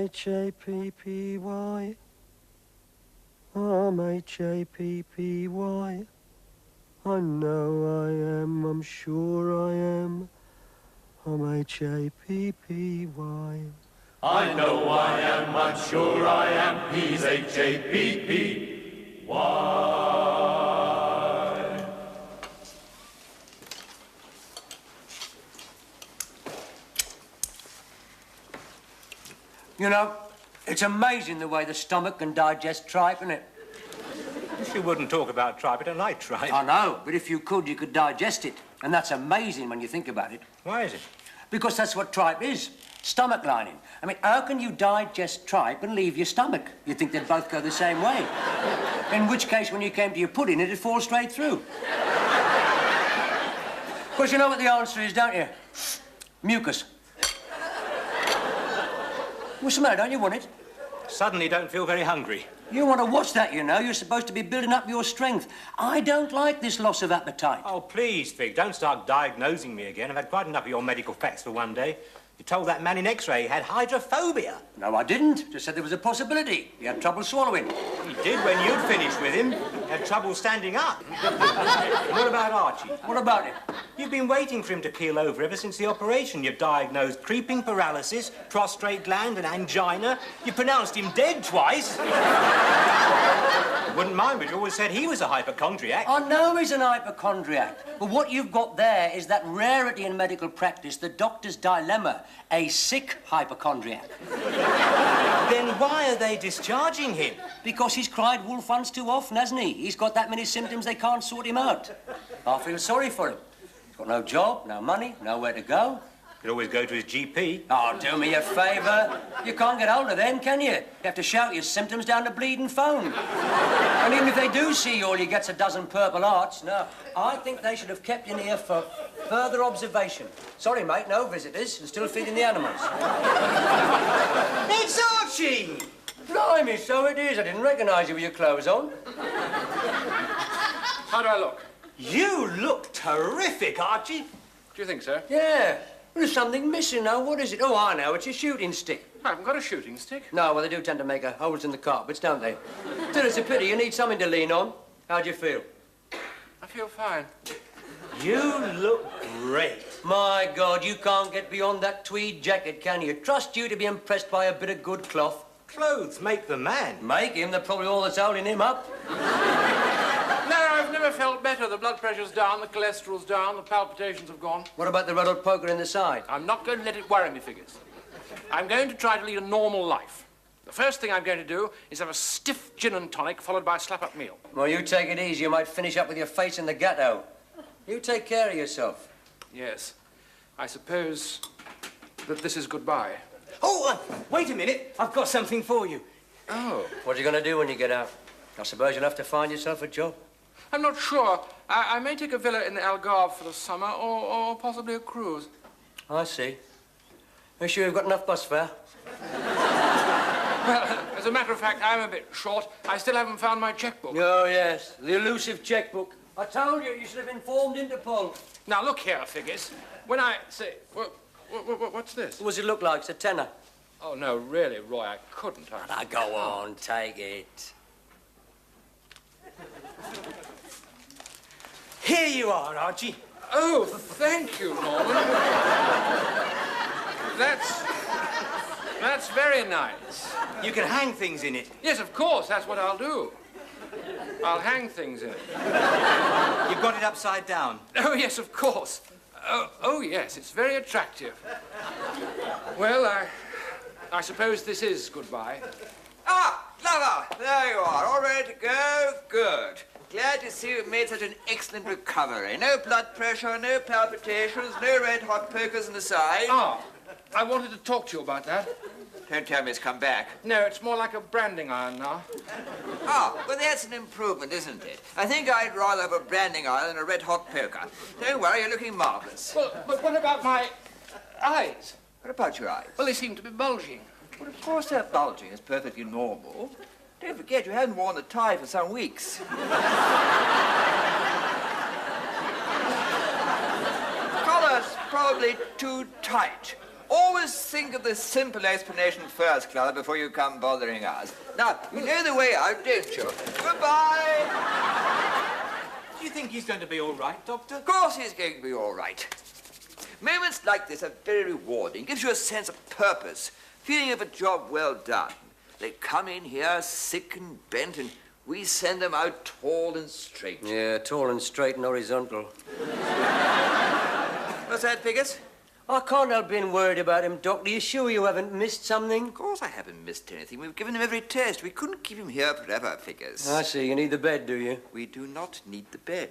M-H-A-P-P-Y. I'm H-A-P-P-Y. I know I am, I'm sure I am. I'm H-A-P-P-Y. I know I am, I'm sure I am. He's H-A-P-P-Y. You know, it's amazing the way the stomach can digest tripe, isn't it? Wish you wouldn't talk about tripe. I don't like tripe. I know, but if you could digest it. And that's amazing when you think about it. Why is it? Because that's what tripe is. Stomach lining. I mean, how can you digest tripe and leave your stomach? You'd think they'd both go the same way. In which case, when you came to your pudding, it'd fall straight through. Of course, you know what the answer is, don't you? Mucus. What's the matter? Don't you want it? Suddenly don't feel very hungry. You want to watch that, you know. You're supposed to be building up your strength. I don't like this loss of appetite. Oh, please, Fig, don't start diagnosing me again. I've had quite enough of your medical facts for one day. You told that man in X-ray he had hydrophobia. No, I didn't. Just said there was a possibility. He had trouble swallowing. He did when you'd finished with him. He had trouble standing up. What about Archie? What about him? You've been waiting for him to keel over ever since the operation. You've diagnosed creeping paralysis, prostrate gland and angina. You pronounced him dead twice. Wouldn't mind, but you always said he was a hypochondriac. I know he's an hypochondriac. But what you've got there is that rarity in medical practice, the doctor's dilemma, a sick hypochondriac. Then why are they discharging him? Because he's cried wolf once too often, hasn't he? He's got that many symptoms they can't sort him out. I feel sorry for him. He's got no job, no money, nowhere to go. Could always go to his GP. Oh, do me a favour. You can't get hold of them, can you? You have to shout your symptoms down the bleeding phone. And even if they do see you, all you get's a dozen Purple Hearts. No, I think they should have kept you here for further observation. Sorry, mate, no visitors. We're still feeding the animals. It's Archie! Blimey, so it is. I didn't recognise you with your clothes on. How do I look? You look terrific, Archie. Do you think so? Yeah. There's something missing now. What is it? Oh, I know. It's your shooting stick. I haven't got a shooting stick. No, well, they do tend to make holes in the carpets, don't they? Still, it's a pity. You need something to lean on. How do you feel? I feel fine. You look great. My God, you can't get beyond that tweed jacket, can you? Trust you to be impressed by a bit of good cloth. Clothes make the man. Make him? They're probably all that's holding him up. No, I've never felt better. The blood pressure's down, the cholesterol's down, the palpitations have gone. What about the red hot poker in the side? I'm not going to let it worry me, Figures. I'm going to try to lead a normal life. The first thing I'm going to do is have a stiff gin and tonic followed by a slap-up meal. Well, you take it easy. You might finish up with your face in the ghetto. You take care of yourself. Yes. I suppose that this is goodbye. Oh, wait a minute. I've got something for you. Oh. What are you going to do when you get out? I suppose you'll have to find yourself a job. I'm not sure. I may take a villa in the Algarve for the summer or possibly a cruise. I see. Are you sure you've got enough bus fare? Well, as a matter of fact, I'm a bit short. I still haven't found my checkbook. Oh, yes. The elusive checkbook. I told you should have informed Interpol. Now, look here, Figures. When I say... what's this? What does it look like? It's a tenner. Oh, no, really, Roy, I couldn't. Now, go on, take it. Here you are, Archie. Oh, thank you, Norman. That's very nice. You can hang things in it. Yes, of course, that's what I'll do. I'll hang things in it. You've got it upside down. Oh, yes, of course. Oh, yes, it's very attractive. Well, I suppose this is goodbye. Ah, Clever, there you are, all ready to go. Good. Glad to see you've made such an excellent recovery. No blood pressure, no palpitations, no red hot pokers in the side. Ah, I wanted to talk to you about that. Don't tell me it's come back. No, it's more like a branding iron now. Ah, well, that's an improvement, isn't it? I think I'd rather have a branding iron than a red hot poker. Don't worry, you're looking marvellous. Well, but what about my eyes? What about your eyes? Well, they seem to be bulging. Well, of course they're bulging. It's perfectly normal. Don't forget, you haven't worn the tie for some weeks. Collar's probably too tight. Always think of the simple explanation first, Clara, before you come bothering us. Now, you know the way out, don't you? Goodbye! Do you think he's going to be all right, Doctor? Of course he's going to be all right. Moments like this are very rewarding. Gives you a sense of purpose, feeling of a job well done. They come in here sick and bent, and we send them out tall and straight. Yeah, tall and straight and horizontal. What's that, Figgis? I can't help being worried about him, Doctor. You sure you haven't missed something? Of course I haven't missed anything. We've given him every test. We couldn't keep him here forever, Figgis. I see. You need the bed, do you? We do not need the bed.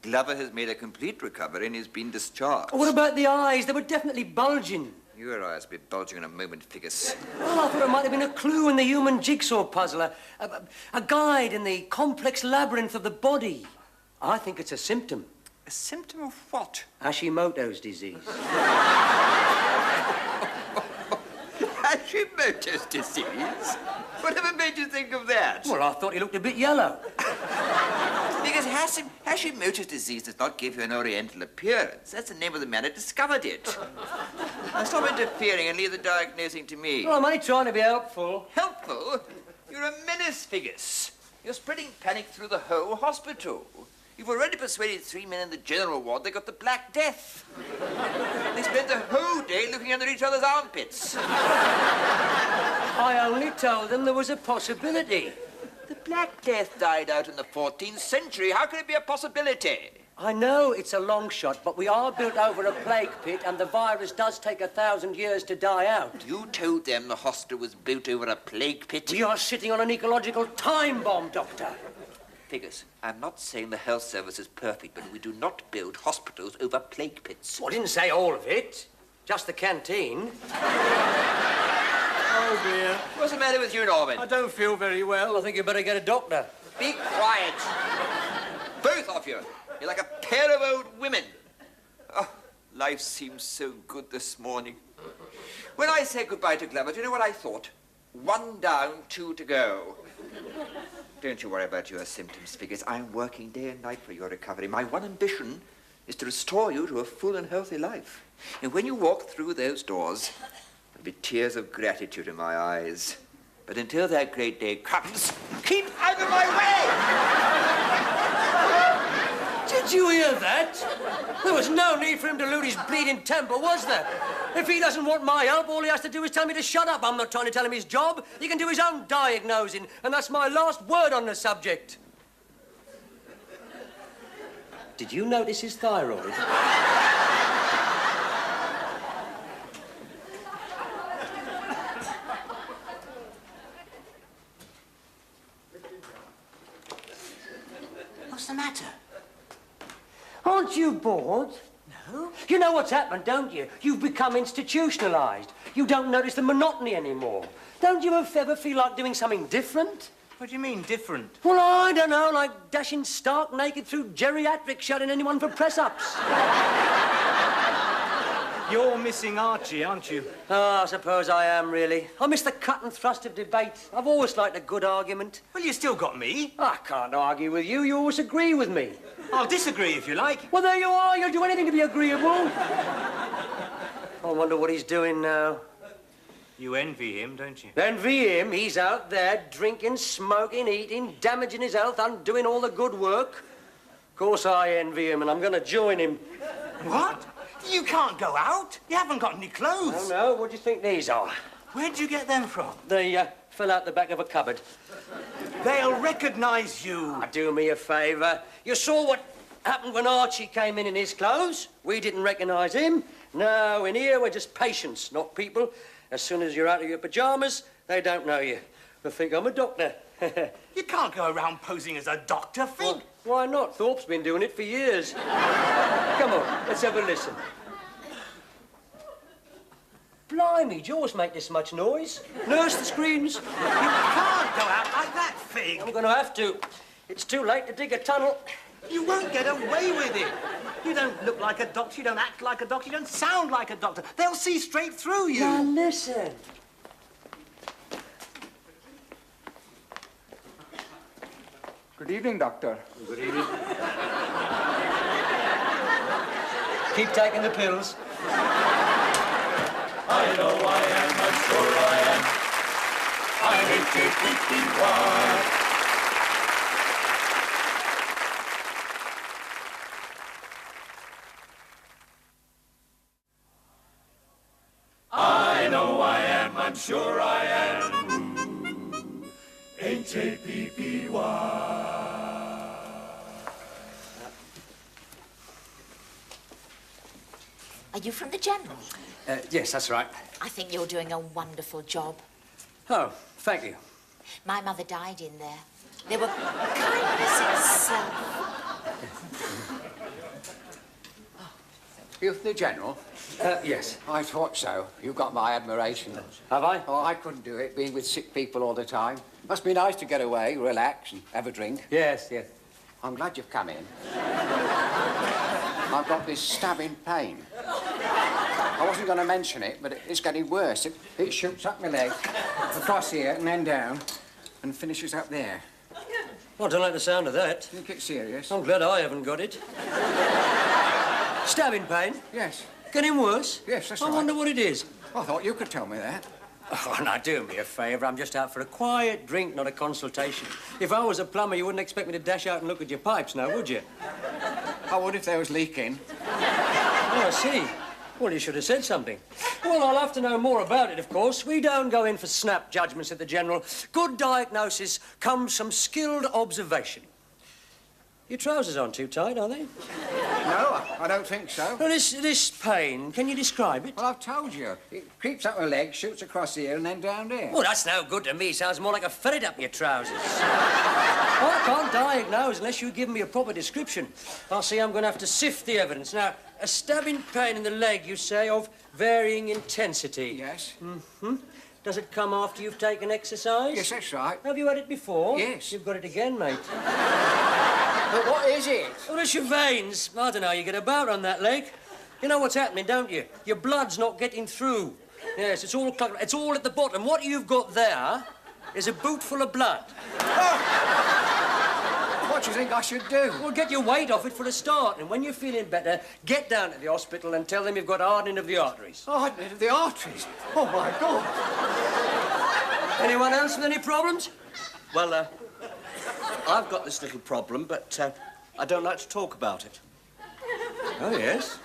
Glover has made a complete recovery and he's been discharged. What about the eyes? They were definitely bulging. Your eyes will be bulging in a moment, Figgis. Well, I thought it might have been a clue in the human jigsaw puzzle, a guide in the complex labyrinth of the body. I think it's a symptom. A symptom of what? Hashimoto's disease. Hashimoto's disease? Whatever made you think of that? Well, I thought he looked a bit yellow. Because Hashimoto's disease does not give you an oriental appearance. That's the name of the man who discovered it. Now stop interfering and leave the diagnosing to me. Well, I'm only trying to be helpful. Helpful? You're a menace, Figgis. You're spreading panic through the whole hospital. You've already persuaded 3 men in the general ward they got the Black Death. They spent the whole day looking under each other's armpits. I only told them there was a possibility. The Black Death died out in the 14th century. How can it be a possibility? I know it's a long shot, but we are built over a plague pit, and the virus does take 1,000 years to die out. You told them the hospital was built over a plague pit? We are sitting on an ecological time bomb, Doctor. Figgis, I'm not saying the health service is perfect, but we do not build hospitals over plague pits. Well, I didn't say all of it. Just the canteen. Oh, dear. What's the matter with you, Norman? I don't feel very well. I think you better get a doctor. Be quiet. Both of you. You're like a pair of old women. Oh, life seems so good this morning. When I said goodbye to Glover, do you know what I thought? 1 down, 2 to go. Don't you worry about your symptoms, Figgis. I'm working day and night for your recovery. My one ambition is to restore you to a full and healthy life. And when you walk through those doors, there'll be tears of gratitude in my eyes. But until that great day comes, keep out of my way! Did you hear that? There was no need for him to lose his bleeding temper, was there? If he doesn't want my help, all he has to do is tell me to shut up. I'm not trying to tell him his job. He can do his own diagnosing, and that's my last word on the subject. Did you notice his thyroid? What's the matter? Aren't you bored? No. You know what's happened, don't you? You've become institutionalized. You don't notice the monotony anymore. Don't you ever feel like doing something different? What do you mean, different? Well, I don't know, like dashing stark naked through geriatrics, shutting anyone for press-ups. You're missing Archie, aren't you? Oh, I suppose I am, really. I miss the cut and thrust of debate. I've always liked a good argument. Well, you still got me. I can't argue with you. You always agree with me. I'll disagree if you like. Well, there you are. You'll do anything to be agreeable. I wonder what he's doing now. You envy him, don't you? Envy him. He's out there drinking, smoking, eating, damaging his health, undoing all the good work. Of course I envy him, and I'm going to join him. What? You can't go out. You haven't got any clothes. Oh, no. What do you think these are? Where'd you get them from? They fell out the back of a cupboard. They'll recognise you. Do me a favour. You saw what happened when Archie came in his clothes? We didn't recognise him. No, in here we're just patients, not people. As soon as you're out of your pyjamas, they don't know you. They think I'm a doctor. You can't go around posing as a doctor, Fig. Well, why not? Thorpe's been doing it for years. Come on, let's have a listen. Blimey, yours make this much noise. Nurse the screams. You can't go out like that, Fig. I'm going to have to. It's too late to dig a tunnel. You won't get away with it. You don't look like a doctor, you don't act like a doctor, you don't sound like a doctor. They'll see straight through you. Now listen. Good evening, Doctor. Good evening. Keep taking the pills. I know I am, I'm sure I am. I'm H-A-P-P-Y. I know I am, I'm sure I am. H-A-P-P-Y. Are you from the General? Yes, that's right. I think you're doing a wonderful job. Oh, thank you. My mother died in there. They were kindness itself. You from the General? Yes. I thought so. You got my admiration. Have I? Oh, I couldn't do it, being with sick people all the time. Must be nice to get away, relax, and have a drink. Yes, yes. I'm glad you've come in. I've got this stabbing pain. I wasn't going to mention it, but it's getting worse. It shoots up my leg, across here, and then down, and finishes up there. Well, I don't like the sound of that. Think it's serious? I'm glad I haven't got it. Stabbing pain? Yes. Getting worse? Yes, that's I right. wonder what it is. I thought you could tell me that. Oh, now, do me a favour. I'm just out for a quiet drink, not a consultation. If I was a plumber, you wouldn't expect me to dash out and look at your pipes now, would you? I would if they was leaking. Oh, I see. Well, you should have said something. Well, I'll have to know more about it, of course. We don't go in for snap judgments at the General. Good diagnosis comes from skilled observation. Your trousers aren't too tight, are they? No, I don't think so. Well, this pain, can you describe it? Well, I've told you. It creeps up my leg, shoots across here, and then down there. Well, that's no good to me. Sounds more like a ferret up your trousers. I can't diagnose unless you give me a proper description. I see I'm going to have to sift the evidence. Now, a stabbing pain in the leg, you say, of varying intensity. Yes. Mm-hmm. Does it come after you've taken exercise? Yes, that's right. Have you had it before? Yes. You've got it again, mate. But what is it? Well, it's your veins. I don't know how you get about on that leg. You know what's happening, don't you? Your blood's not getting through. Yes, it's all at the bottom. What you've got there is a boot full of blood. What do you think I should do? Well, get your weight off it for a start, and when you're feeling better, get down to the hospital and tell them you've got hardening of the arteries. Hardening of the arteries? Oh, my God. Anyone else with any problems? Well, I've got this little problem, but I don't like to talk about it. Oh, yes?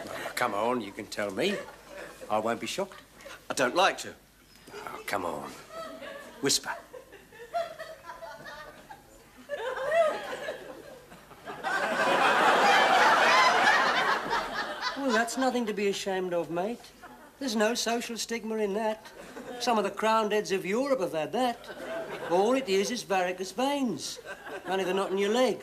Well, come on, you can tell me. I won't be shocked. I don't like to. Oh, come on. Whisper. Well, that's nothing to be ashamed of, mate. There's no social stigma in that. Some of the crowned heads of Europe have had that. All it is varicose veins. Only they're not in your leg.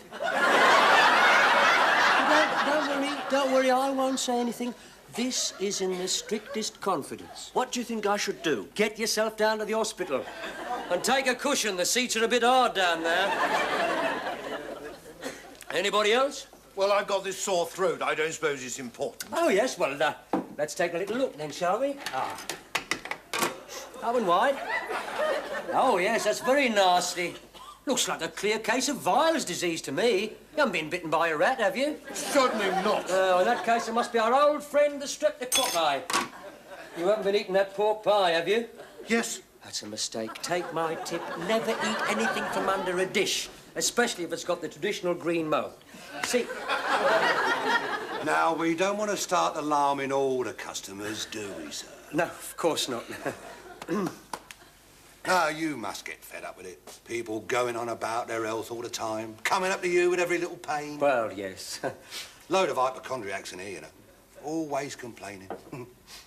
Don't worry, I won't say anything. This is in the strictest confidence. What do you think I should do? Get yourself down to the hospital. And take a cushion. The seats are a bit hard down there. Anybody else? Well, I've got this sore throat. I don't suppose it's important. Oh, yes. Well, let's take a little look then, shall we? Up and wide. Oh, yes, that's very nasty. Looks like a clear case of Weil's disease to me. You haven't been bitten by a rat, have you? Certainly not. Oh, in that case, it must be our old friend, the streptococci. You haven't been eating that pork pie, have you? Yes. That's a mistake. Take my tip. Never eat anything from under a dish, especially if it's got the traditional green mould. See? Now, we don't want to start alarming all the customers, do we, sir? No, of course not. No, you must get fed up with it. People going on about their health all the time, coming up to you with every little pain. Well, yes. Load of hypochondriacs in here, you know. Always complaining.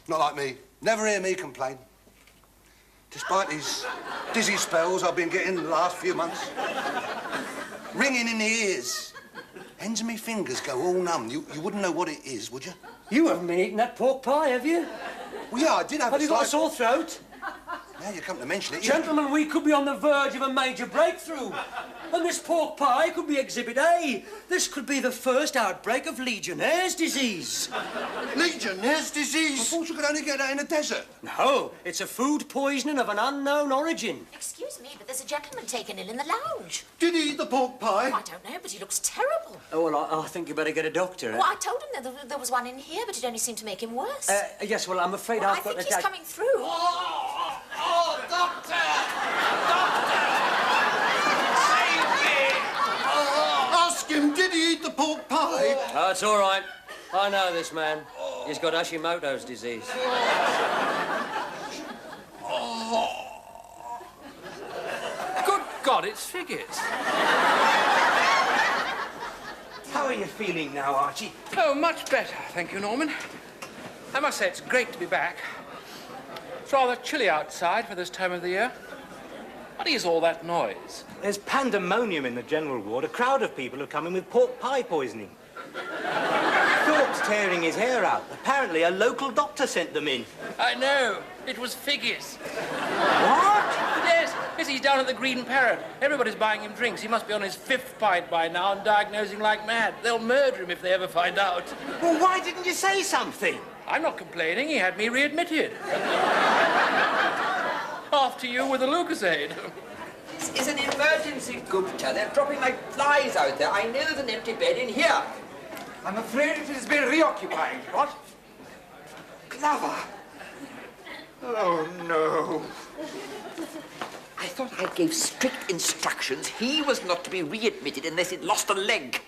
Not like me. Never hear me complain. Despite these dizzy spells I've been getting the last few months. Ringing in the ears. Ends of me fingers go all numb. You wouldn't know what it is, would you? You haven't been eating that pork pie, have you? Well, yeah, I did have Have a you got a sore throat? Now you come to mention it... Gentlemen, we could be on the verge of a major breakthrough. And this pork pie could be Exhibit A. This could be the first outbreak of Legionnaire's disease. Legionnaire's disease? I thought you could only get that in the desert. No, it's a food poisoning of an unknown origin. Excuse me, but there's a gentleman taken ill in the lounge. Did he eat the pork pie? Oh, I don't know, but he looks terrible. Oh, well, I think you better get a doctor. Well, I told him that there was one in here, but it only seemed to make him worse. Yes, well, I'm afraid well, I've got I think to... he's coming through. Oh, doctor! Doctor! Save me! Ask him, did he eat the pork pie? Oh, it's all right. I know this man. He's got Hashimoto's disease. Good God, it's Figgis. How are you feeling now, Archie? Oh, much better, thank you, Norman. I must say it's great to be back. It's rather chilly outside for this time of the year. What is all that noise? There's pandemonium in the general ward. A crowd of people have come in with pork pie poisoning. Thorpe's tearing his hair out. Apparently, a local doctor sent them in. I know. It was Figgis. What? Yes, he's down at the Green Parrot. Everybody's buying him drinks. He must be on his 5th pint by now and diagnosing like mad. They'll murder him if they ever find out. Well, why didn't you say something? I'm not complaining. He had me readmitted. After you with the Lucasade. This is an emergency, Gupta. They're dropping like flies out there. I know there's an empty bed in here. I'm afraid it has been reoccupied. What? Glover. Oh, no. I thought I gave strict instructions. He was not to be readmitted unless he'd lost a leg.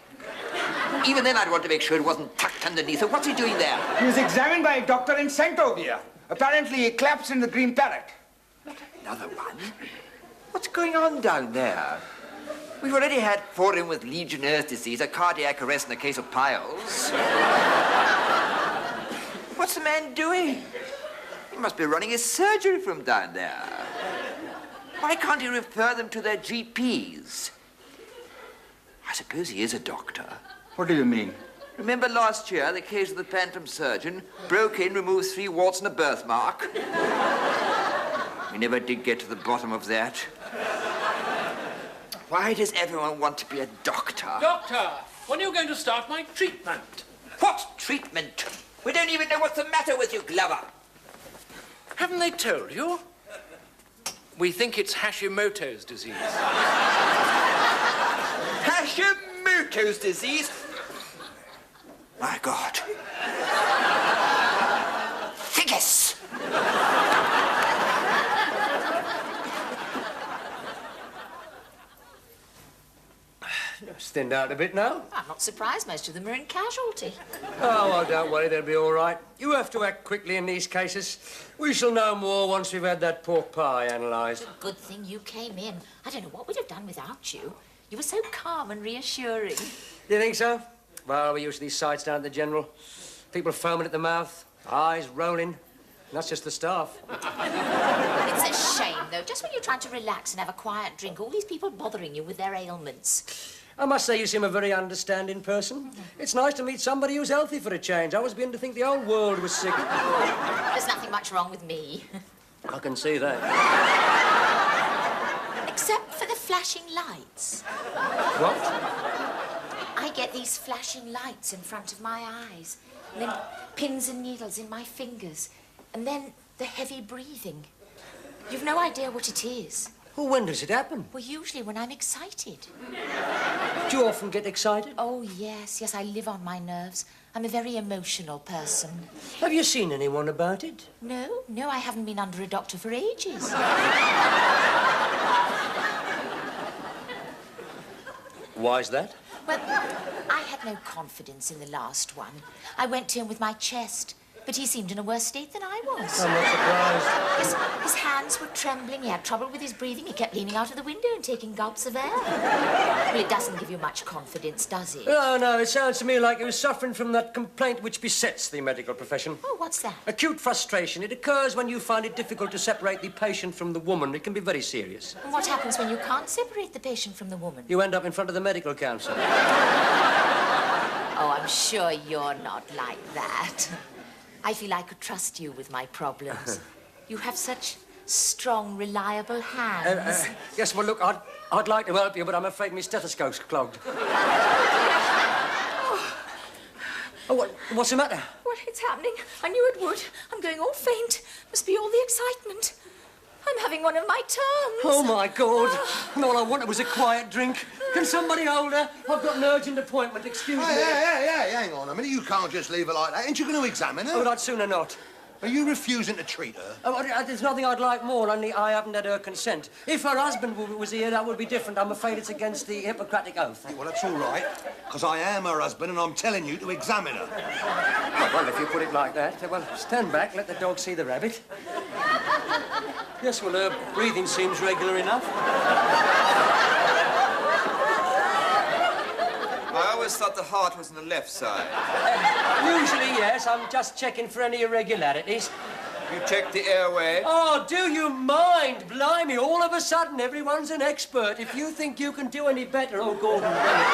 Even then, I'd want to make sure it wasn't tucked underneath. So what's he doing there? He was examined by a doctor and sent over here. Apparently, he collapsed in the Green Parrot. Another one? What's going on down there? We've already had 4 in with Legionnaire's disease, a cardiac arrest, and a case of piles. What's the man doing? He must be running his surgery from down there. Why can't he refer them to their GPs? I suppose he is a doctor. What do you mean? Remember last year, the case of the phantom surgeon? Broke in, removed 3 warts and a birthmark. We never did get to the bottom of that. Why does everyone want to be a doctor? Doctor, when are you going to start my treatment? What treatment? We don't even know what's the matter with you, Glover. Haven't they told you? We think it's Hashimoto's disease. Hashimoto's disease? My God. Figgis! It's thinned out a bit now. I'm not surprised most of them are in casualty. Oh, well, don't worry, they'll be all right. You have to act quickly in these cases. We shall know more once we've had that pork pie analysed. Good thing you came in. I don't know what we'd have done without you. You were so calm and reassuring. Do you think so? Well, we're used to these sights down at the General. People foaming at the mouth, eyes rolling. And that's just the staff. It's a shame, though. Just when you're trying to relax and have a quiet drink, all these people bothering you with their ailments. I must say you seem a very understanding person. It's nice to meet somebody who's healthy for a change. I was beginning to think the whole world was sick. There's nothing much wrong with me. I can see that. Except for the flashing lights. What? I get these flashing lights in front of my eyes, and then pins and needles in my fingers, and then the heavy breathing. You've no idea what it is. Well, when does it happen? Well, usually when I'm excited. Do you often get excited? Oh, yes, I live on my nerves. I'm a very emotional person. Have you seen anyone about it? No, I haven't been under a doctor for ages. Why's that? Well, I had no confidence in the last one. I went to him with my chest, but he seemed in a worse state than I was. I'm not surprised. His hands were trembling, he had trouble with his breathing, he kept leaning out of the window and taking gulps of air. Well, it doesn't give you much confidence, does it? No, it sounds to me like he was suffering from that complaint which besets the medical profession. Oh, what's that? Acute frustration. It occurs when you find it difficult to separate the patient from the woman. It can be very serious. And what happens when you can't separate the patient from the woman? You end up in front of the medical council. Oh, I'm sure you're not like that. I feel I could trust you with my problems. You have such strong, reliable hands. Yes, well, look, I'd like to help you, but I'm afraid my stethoscope's clogged. What's the matter? Well, it's happening. I knew it would. I'm going all faint. Must be all the excitement. I'm having one of my turns. Oh, my God. And all I wanted was a quiet drink. Can somebody hold her? I've got an urgent appointment, excuse me. Hey, hang on a minute. You can't just leave her like that. Ain't you going to examine her? Oh, I'd sooner not. Are you refusing to treat her? Oh, there's nothing I'd like more, only I haven't had her consent. If her husband was here, that would be different. I'm afraid it's against the Hippocratic Oath. Well, that's all right, because I am her husband and I'm telling you to examine her. Well, if you put it like that, well, stand back, let the dog see the rabbit. Yes, well, her breathing seems regular enough. I always thought the heart was on the left side. Usually, yes. I'm just checking for any irregularities. You checked the airway? Oh, do you mind? Blimey, all of a sudden, everyone's an expert. If you think you can do any better, oh, Gordon Bennett.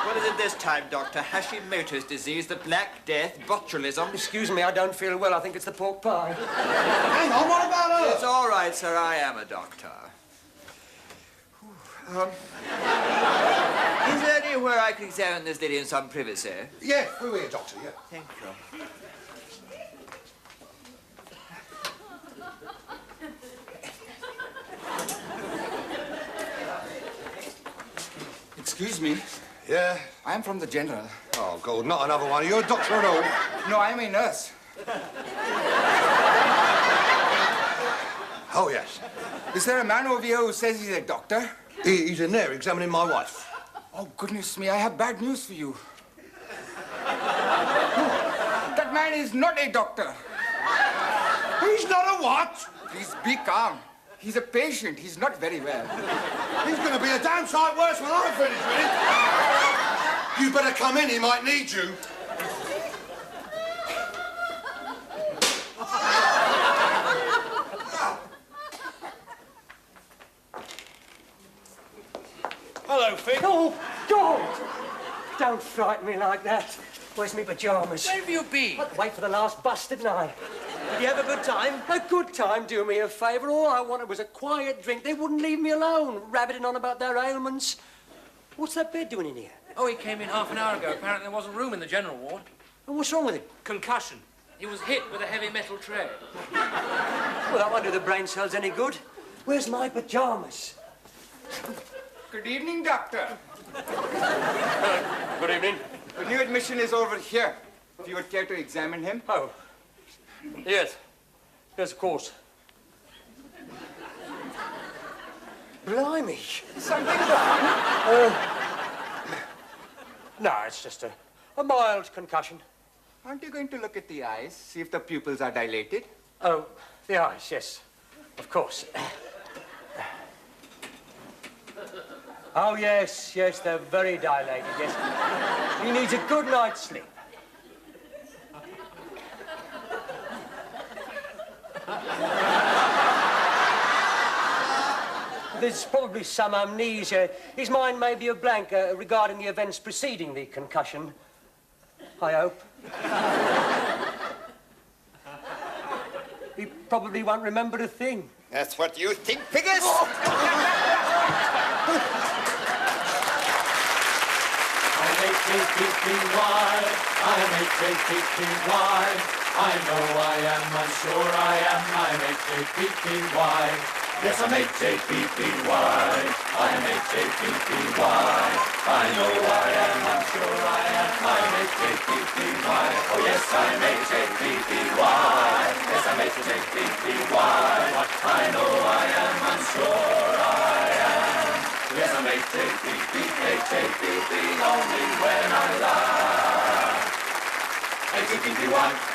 What is it this time, Doctor? Hashimoto's disease, the Black Death, botulism? Excuse me, I don't feel well. I think it's the pork pie. Hang on, what about her? It's all right, sir. I am a doctor. Is there anywhere I can examine this lady in some privacy? Yeah, through here, Doctor, yeah. Thank you. Excuse me. Yeah? I'm from the General. Oh, God, not another one. You're a doctor at all? No, I'm a nurse. Oh, yes. Is there a man over here who says he's a doctor? He's in there examining my wife. Oh, goodness me, I have bad news for you. That man is not a doctor. He's not a what? Please be calm. He's a patient. He's not very well. He's going to be a damn sight worse when I'm finished with him. You better come in, he might need you. Hello, Fig. Oh, God! Don't frighten me like that. Where's me pyjamas? Where have you been? I'd wait for the last bus, didn't I? Did you have a good time? A good time, do me a favour. All I wanted was a quiet drink. They wouldn't leave me alone, rabbiting on about their ailments. What's that bed doing in here? Oh, he came in half an hour ago. Apparently there wasn't room in the general ward. And what's wrong with him? Concussion. He was hit with a heavy metal tray. Well, that won't do the brain cells any good. Where's my pyjamas? Good evening, doctor. Good evening. The new admission is over here. If you would care to examine him. Oh. Yes. Yes, of course. Blimey. Something wrong? No, it's just a mild concussion. Aren't you going to look at the eyes, see if the pupils are dilated? Oh, the eyes, yes. Of course. Oh, yes, yes, they're very dilated, yes. He needs a good night's sleep. There's probably some amnesia. His mind may be a blank regarding the events preceding the concussion. I hope. He probably won't remember a thing. That's what you think, Figgis? I'm H-A-P-P-Y. I'm H-A-P-P-Y. I know I am, I'm sure I am. I'm H-A-P-P-Y. Yes, I'm H-A-P-P-Y. I'm H-A-P-P-Y. I know I am, I'm sure I am. I'm H-A-P-P-Y. Oh, yes, I'm H-A-P-P-Y. Yes, I'm H-A-P-P-Y. I know I am, I'm sure I am. Yes, I'm H-A-P-P, H-A-P-P, only when I laugh. H-A-P-P-Y.